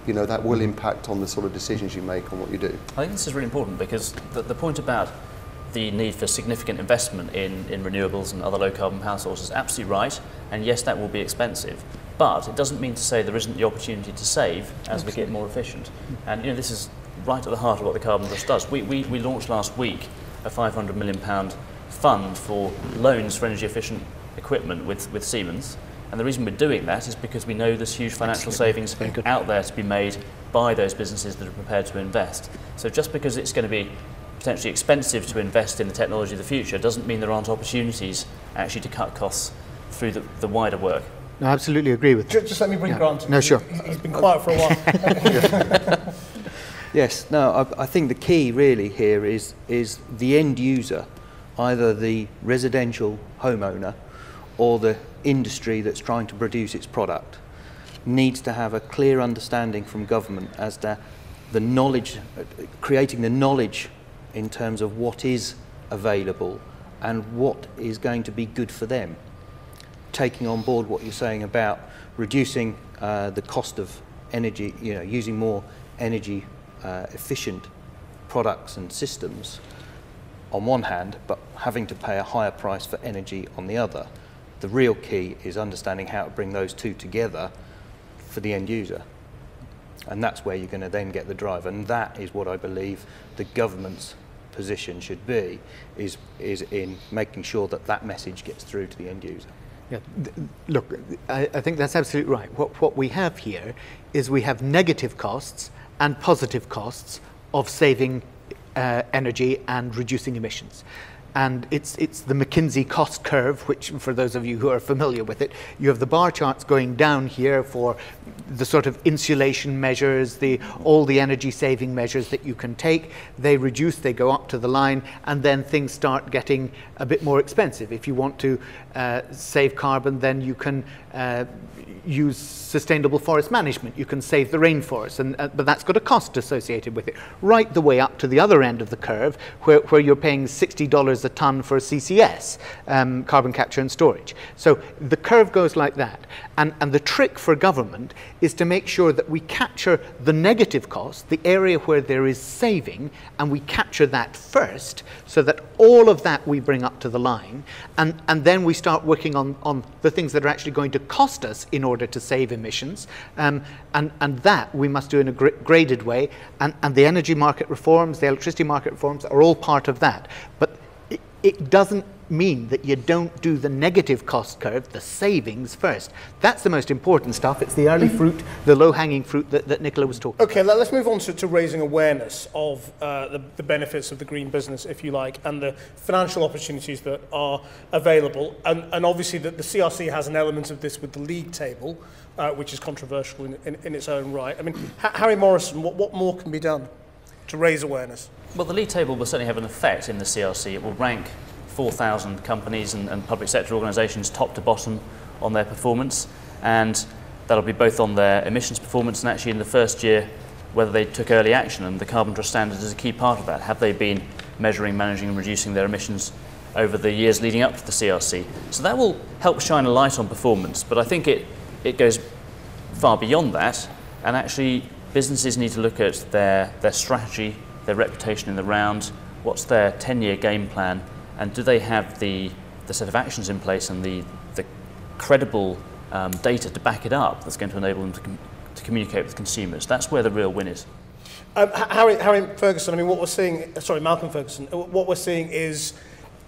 You know, that will impact on the sort of decisions you make on what you do. I think this is really important because the point about the need for significant investment in renewables and other low carbon power sources is absolutely right, and yes, that will be expensive, but it doesn't mean to say there isn't the opportunity to save as we get more efficient. And you know, this is right at the heart of what the Carbon Trust does. We launched last week a £500 million fund for loans for energy efficient equipment with Siemens. And the reason we're doing that is because we know there's huge financial savings out there to be made by those businesses that are prepared to invest. So just because it's going to be potentially expensive to invest in the technology of the future doesn't mean there aren't opportunities actually to cut costs through the wider work. No, I absolutely agree with that. Just let me bring Grant in. No, sure. He's been quiet for a while. Yes, no, I think the key really here is the end user, either the residential homeowner or the industry that's trying to produce its product, needs to have a clear understanding from government as to the knowledge, creating the knowledge in terms of what is available and what is going to be good for them. Taking on board what you're saying about reducing the cost of energy, you know, using more energy efficient products and systems on one hand, but having to pay a higher price for energy on the other. The real key is understanding how to bring those two together for the end user. And that's where you're going to then get the drive. And that is what I believe the government's position should be, is in making sure that that message gets through to the end user. Yeah, look, I think that's absolutely right. What we have here is we have negative costs and positive costs of saving energy and reducing emissions. And it's the McKinsey cost curve, which for those of you who are familiar with it, you have the bar charts going down here for the sort of insulation measures, all the energy saving measures that you can take. They reduce, they go up to the line, and then things start getting a bit more expensive. If you want to save carbon, then you can use sustainable forest management. You can save the rainforest, but that's got a cost associated with it. Right the way up to the other end of the curve, where you're paying $60 a ton for CCS, carbon capture and storage. So the curve goes like that. And the trick for government is to make sure that we capture the negative cost, the area where there is saving, and we capture that first, so that all of that we bring up to the line, and then we start working on the things that are actually going to cost us in order to save emissions, and that we must do in a graded way, and the energy market reforms, the electricity market reforms are all part of that. But it doesn't mean that you don't do the negative cost curve, the savings first. That's the most important stuff. It's the early fruit, the low-hanging fruit that Nicola was talking about. Okay, let's move on to raising awareness of the benefits of the green business, if you like, and the financial opportunities that are available. And obviously the CRC has an element of this with the league table, which is controversial in its own right. I mean, Harry Morrison, what more can be done to raise awareness? Well, the league table will certainly have an effect in the CRC. It will rank 4,000 companies and public sector organisations top to bottom on their performance, and that'll be both on their emissions performance and actually in the first year whether they took early action, and the Carbon Trust Standard is a key part of that. Have they been measuring, managing and reducing their emissions over the years leading up to the CRC. So that will help shine a light on performance, but I think it goes far beyond that, and actually businesses need to look at their strategy, their reputation in the round, what's their 10-year game plan, and do they have the set of actions in place and the credible data to back it up that's going to enable them to communicate with consumers. That's where the real win is. Harry Ferguson, I mean, what we're seeing, sorry, Malcolm Ferguson, what we're seeing is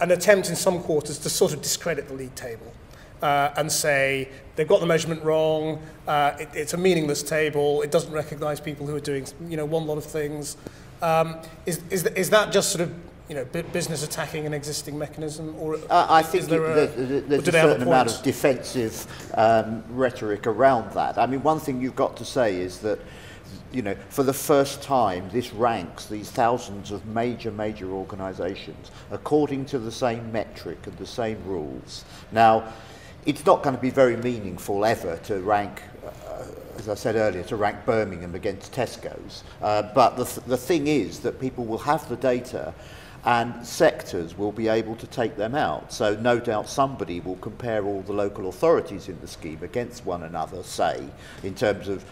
an attempt in some quarters to sort of discredit the league table and say they've got the measurement wrong, it's a meaningless table, it doesn't recognise people who are doing, one lot of things. Is that just sort of, business attacking an existing mechanism, or I think there's a certain amount of defensive rhetoric around that. I mean, one thing you've got to say is that, for the first time, this ranks these thousands of major organisations according to the same metric and the same rules. Now, it's not going to be very meaningful ever to rank, as I said earlier, to rank Birmingham against Tesco's. But the thing is that people will have the data and sectors will be able to take them out. So no doubt somebody will compare all the local authorities in the scheme against one another, say, in terms of,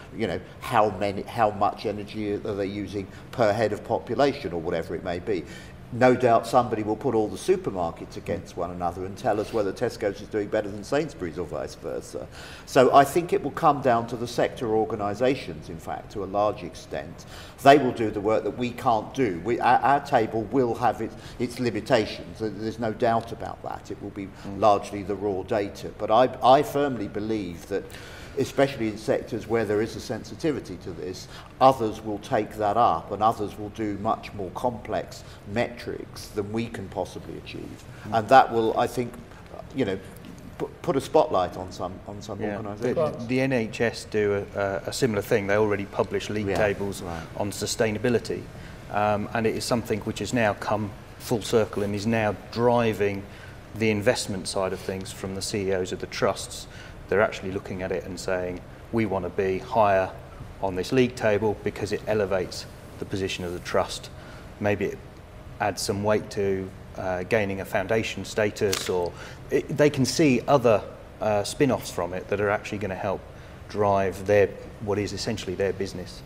how much energy are they using per head of population or whatever it may be. No doubt somebody will put all the supermarkets against one another and tell us whether Tesco's is doing better than Sainsbury's or vice versa. So I think it will come down to the sector organisations, in fact, to a large extent. They will do the work that we can't do. Our table will have its limitations. There's no doubt about that. It will be largely the raw data. But I firmly believe that, especially in sectors where there is a sensitivity to this, others will take that up and others will do much more complex metrics than we can possibly achieve. And that will, I think, put a spotlight on some organisations. The NHS do a similar thing. They already publish league tables on sustainability, and it is something which has now come full circle and is now driving the investment side of things from the CEOs of the trusts. They're actually looking at it and saying, we want to be higher on this league table because it elevates the position of the trust. Maybe it adds some weight to gaining a foundation status, or they can see other spin-offs from it that are actually going to help drive what is essentially their business.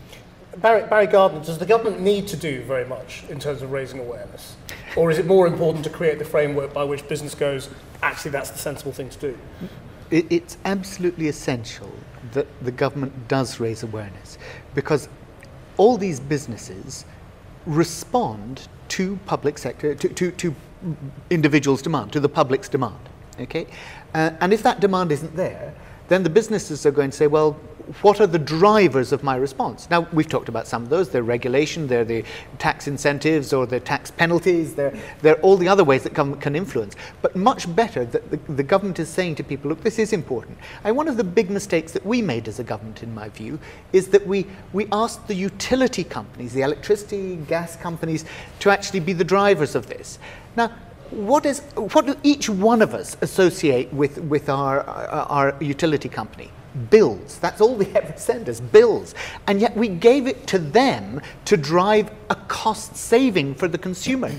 Barry Gardiner, does the government need to do very much in terms of raising awareness? Or is it more important to create the framework by which business goes, actually that's the sensible thing to do? It's absolutely essential that the government does raise awareness, because all these businesses respond to public sector, to individuals' demand, to the public's demand. Okay? And if that demand isn't there, then the businesses are going to say, well, what are the drivers of my response? Now, we've talked about some of those. They're regulation, they're the tax incentives or the tax penalties, they're all the other ways that can influence. But much better that the government is saying to people, look, this is important. And one of the big mistakes that we made as a government, in my view, is that we asked the utility companies, the electricity, gas companies, to actually be the drivers of this. Now, what do each one of us associate with our utility company? Bills. That's all they ever send us, bills. And yet we gave it to them to drive a cost saving for the consumer.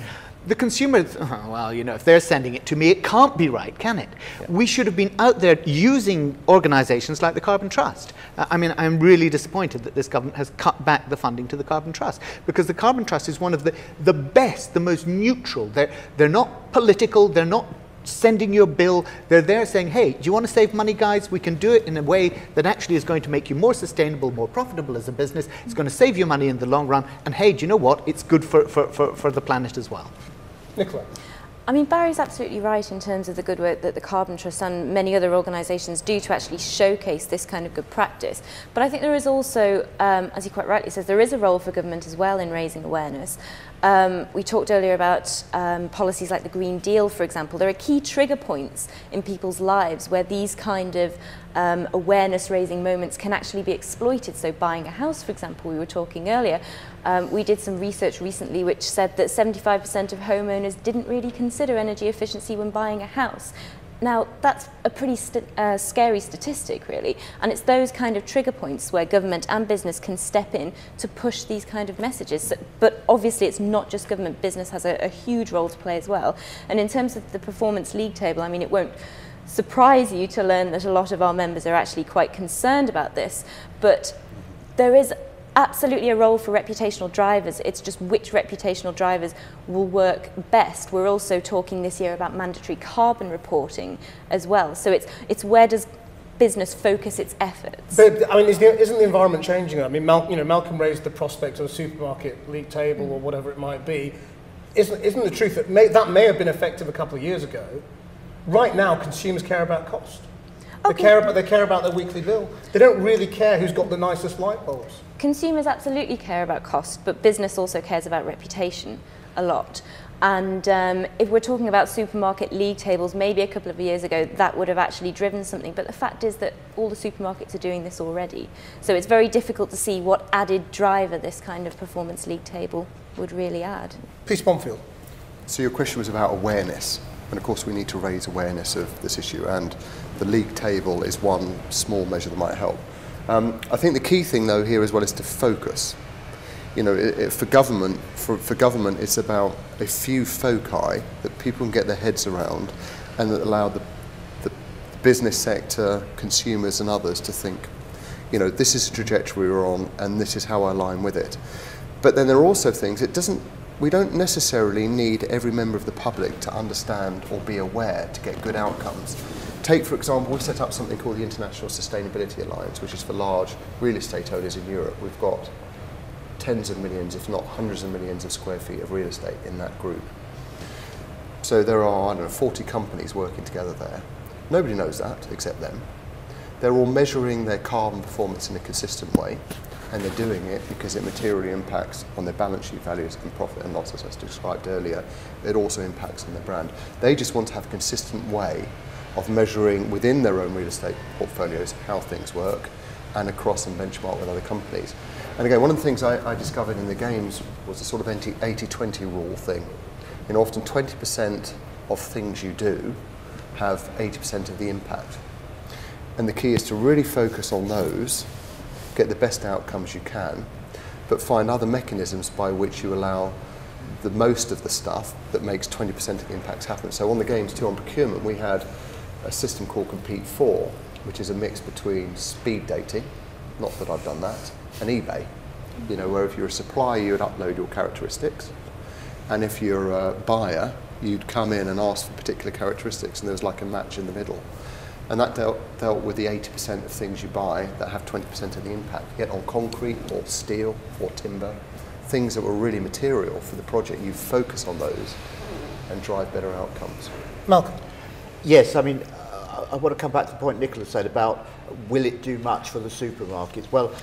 The consumer, well, if they're sending it to me, it can't be right, can it? Yeah. We should have been out there using organisations like the Carbon Trust. I mean, I'm really disappointed that this government has cut back the funding to the Carbon Trust, because the Carbon Trust is one of the best, the most neutral. They're not political, they're not sending you a bill. They're there saying, hey, do you want to save money, guys? We can do it in a way that actually is going to make you more sustainable, more profitable as a business. It's going to save you money in the long run. And hey, do you know what? It's good for the planet as well. Nicola. I mean, Barry's absolutely right in terms of the good work that the Carbon Trust and many other organisations do to actually showcase this kind of good practice. But I think there is also, as he quite rightly says, there is a role for government as well in raising awareness. We talked earlier about policies like the Green Deal, for example. There are key trigger points in people's lives where these kind of awareness-raising moments can actually be exploited. So buying a house, for example, we were talking earlier. We did some research recently which said that 75% of homeowners didn't really consider energy efficiency when buying a house. Now, that's a pretty scary statistic, really, and it's those kind of trigger points where government and business can step in to push these kind of messages. So, but obviously, it's not just government. Business has a huge role to play as well. And in terms of the performance league table, I mean, it won't surprise you to learn that a lot of our members are actually quite concerned about this, but there is absolutely a role for reputational drivers. It's just which reputational drivers will work best. We're also talking this year about mandatory carbon reporting as well. So it's where does business focus its efforts? But I mean, isn't the environment changing? I mean, Malcolm raised the prospect of a supermarket league table or whatever it might be. Isn't the truth that that may have been effective a couple of years ago? Right now, consumers care about cost. Okay. They care about their weekly bill. They don't really care who's got the nicest light bulbs. Consumers absolutely care about cost, but business also cares about reputation a lot. And if we're talking about supermarket league tables, maybe a couple of years ago that would have actually driven something. But the fact is that all the supermarkets are doing this already. So it's very difficult to see what added driver this kind of performance league table would really add. Peter Bonfield. So your question was about awareness. And of course we need to raise awareness of this issue, and the league table is one small measure that might help. I think the key thing though here as well is to focus. You know, for government it's about a few foci that people can get their heads around and that allow the business sector, consumers and others to think, you know, this is the trajectory we're on and this is how I align with it. But then there are also things, we don't necessarily need every member of the public to understand or be aware to get good outcomes. Take, for example, we set up something called the International Sustainability Alliance, which is for large real estate owners in Europe. We've got tens of millions, if not hundreds of millions of square feet of real estate in that group. So there are, I don't know, 40 companies working together there. Nobody knows that except them. They're all measuring their carbon performance in a consistent way. And they're doing it because it materially impacts on their balance sheet values and profit and loss, as I described earlier. It also impacts on their brand. They just want to have a consistent way of measuring within their own real estate portfolios how things work and across and benchmark with other companies. And again, one of the things I discovered in the games was the sort of 80-20 rule thing. You know, often 20% of things you do have 80% of the impact. And the key is to really focus on those, get the best outcomes you can, but find other mechanisms by which you allow the most of the stuff that makes 20% of the impacts happen. So on the games too, on procurement, we had a system called Compete 4, which is a mix between speed dating, not that I've done that, and eBay. You know, where if you're a supplier, you would upload your characteristics, and if you're a buyer, you'd come in and ask for particular characteristics, and there was like a match in the middle. And that dealt with the 80% of things you buy that have 20% of the impact. You get on concrete or steel or timber, things that were really material for the project. You focus on those and drive better outcomes. Malcolm. Yes, I mean, I want to come back to the point Nicola said about will it do much for the supermarkets? Well,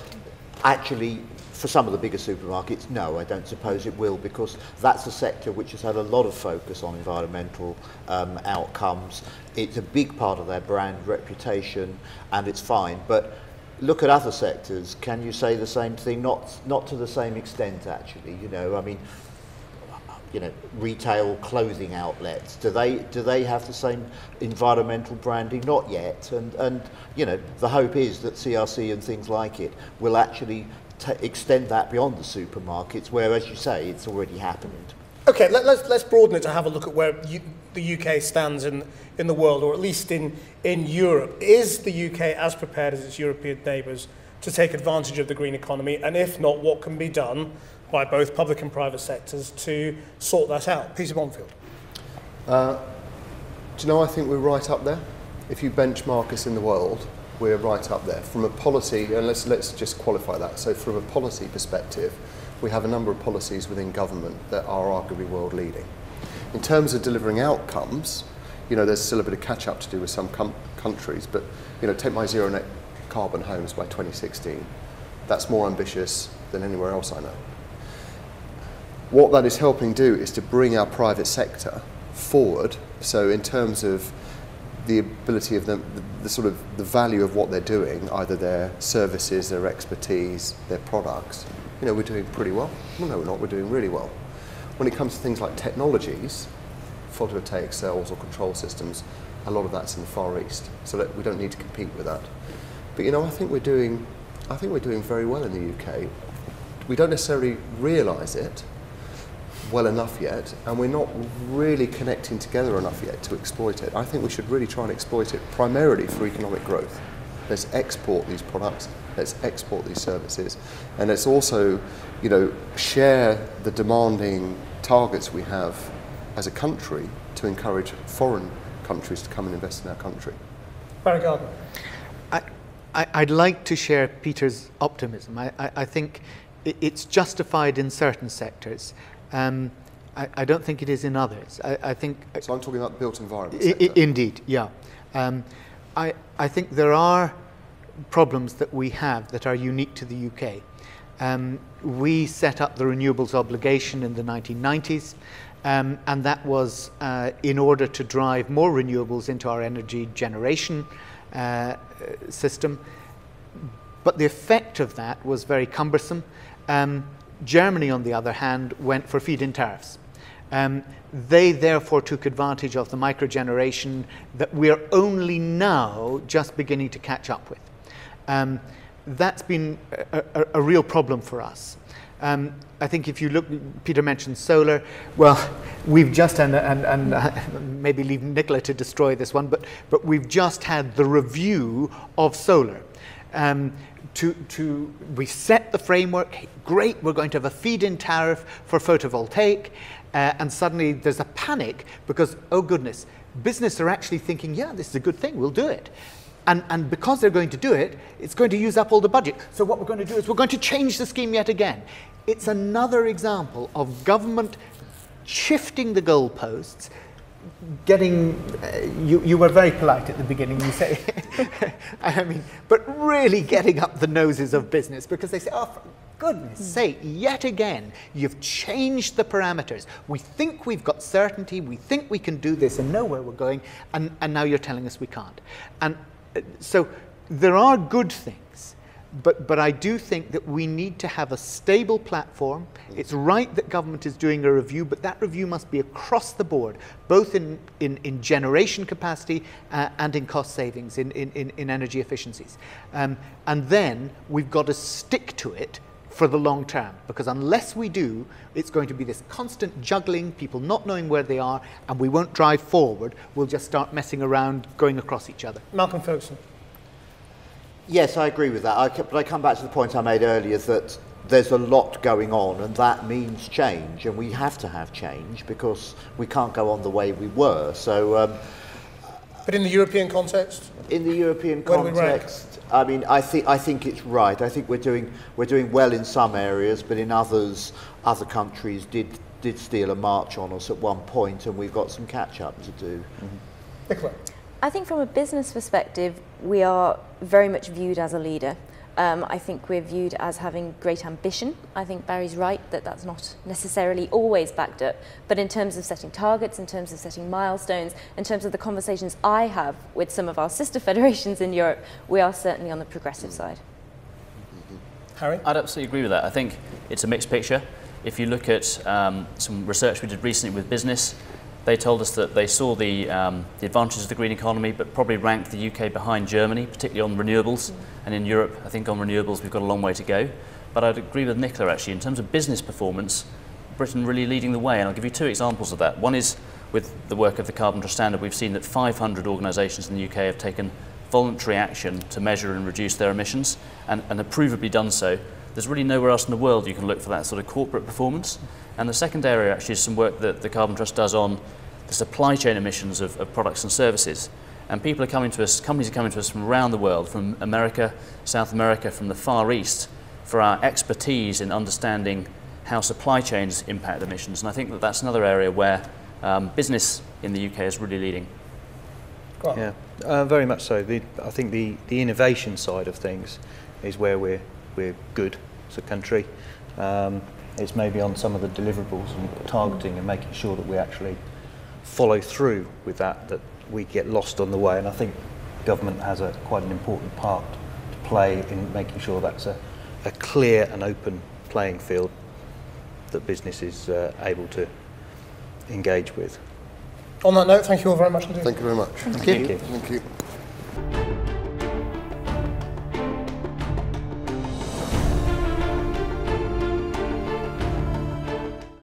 actually, for some of the bigger supermarkets, no, I don't suppose it will, because that's a sector which has had a lot of focus on environmental outcomes. It's a big part of their brand reputation, and it's fine. But look at other sectors. Can you say the same thing? Not to the same extent, actually. You know, I mean, you know, retail clothing outlets. Do they have the same environmental branding? Not yet. And you know, the hope is that CRC and things like it will actually extend that beyond the supermarkets, where, as you say, it's already happened. Okay, let's broaden it to have a look at where the UK stands in the world, or at least in Europe. Is the UK as prepared as its European neighbours to take advantage of the green economy? And if not, what can be done by both public and private sectors to sort that out? Peter Bonfield. Do you know, I think we're right up there. If you benchmark us in the world, we're right up there. From a policy, and let's just qualify that. So from a policy perspective, we have a number of policies within government that are arguably world leading. In terms of delivering outcomes, you know, there's still a bit of catch up to do with some countries, but you know, take my zero net carbon homes by 2016. That's more ambitious than anywhere else I know. What that is helping do is to bring our private sector forward. So in terms of the ability of them, the sort of the value of what they're doing, either their services, their expertise, their products, you know, we're doing pretty well. Well, no, we're not. We're doing really well. When it comes to things like technologies, photovoltaic cells or control systems, a lot of that's in the Far East, so that we don't need to compete with that. But I think we're doing very well in the UK. We don't necessarily realise it well enough yet, and we're not really connecting together enough yet to exploit it. I think we should really try and exploit it primarily for economic growth. Let's export these products, let's export these services, and let's also, share the demanding targets we have as a country to encourage foreign countries to come and invest in our country. Barry Gardiner. I'd like to share Peter's optimism. I think it's justified in certain sectors. I don't think it is in others. I think. So I'm talking about the built environment sector. Indeed, yeah. I think there are problems that we have that are unique to the UK. We set up the renewables obligation in the 1990s, and that was in order to drive more renewables into our energy generation system. But the effect of that was very cumbersome. Germany, on the other hand, went for feed-in tariffs. They therefore took advantage of the microgeneration that we're only now just beginning to catch up with. That's been a real problem for us. I think if you look, Peter mentioned solar. Well, we've just, and maybe leave Nicola to destroy this one, but we've just had the review of solar. We set the framework, great, we're going to have a feed-in tariff for photovoltaic, and suddenly there's a panic because, oh goodness, business are actually thinking, yeah, this is a good thing, we'll do it. And because they're going to do it, it's going to use up all the budget. So what we're going to do is we're going to change the scheme yet again. It's another example of government shifting the goalposts, getting, you were very polite at the beginning, you say, but really getting up the noses of business because they say, oh, for goodness sake, yet again, you've changed the parameters. We think we've got certainty, we think we can do this and know where we're going, and now you're telling us we can't. And so there are good things, but I do think that we need to have a stable platform. It's right that government is doing a review, but that review must be across the board, both in generation capacity and in cost savings, in energy efficiencies. And then we've got to stick to it for the long term, because unless we do, it's going to be this constant juggling, people not knowing where they are, and we won't drive forward. We'll just start messing around, going across each other. Malcolm Ferguson. Yes, I agree with that. But I come back to the point I made earlier that there's a lot going on, and that means change, and we have to have change because we can't go on the way we were. So, but in the European context? In the European context, I mean, I think it's right. I think we're doing well in some areas, but in others, other countries did steal a march on us at one point, and we've got some catch up to do. Mm-hmm. Nicola. I think from a business perspective, we are very much viewed as a leader. I think we're viewed as having great ambition. I think Barry's right that that's not necessarily always backed up, but in terms of setting targets, in terms of setting milestones, in terms of the conversations I have with some of our sister federations in Europe, we are certainly on the progressive side. Harry? I'd absolutely agree with that. I think it's a mixed picture. If you look at some research we did recently with business, they told us that they saw the advantages of the green economy, but probably ranked the UK behind Germany, particularly on renewables. And in Europe, I think on renewables, we've got a long way to go. But I'd agree with Nicola, actually, in terms of business performance, Britain really leading the way. And I'll give you two examples of that. One is with the work of the Carbon Trust Standard. We've seen that 500 organisations in the UK have taken voluntary action to measure and reduce their emissions, and have provably done so. There's really nowhere else in the world you can look for that sort of corporate performance. And the second area actually is some work that the Carbon Trust does on the supply chain emissions of products and services. And people are coming to us, companies are coming to us from around the world, from America, South America, from the Far East, for our expertise in understanding how supply chains impact emissions. And I think that that's another area where business in the UK is really leading. Yeah, very much so. I think the innovation side of things is where we're good as a country. It's maybe on some of the deliverables and targeting and making sure that we actually follow through with that we get lost on the way. And I think government has quite an important part to play in making sure that's a clear and open playing field that business is able to engage with. On that note, thank you all very much indeed. Thank you very much. Thank you. Thank you.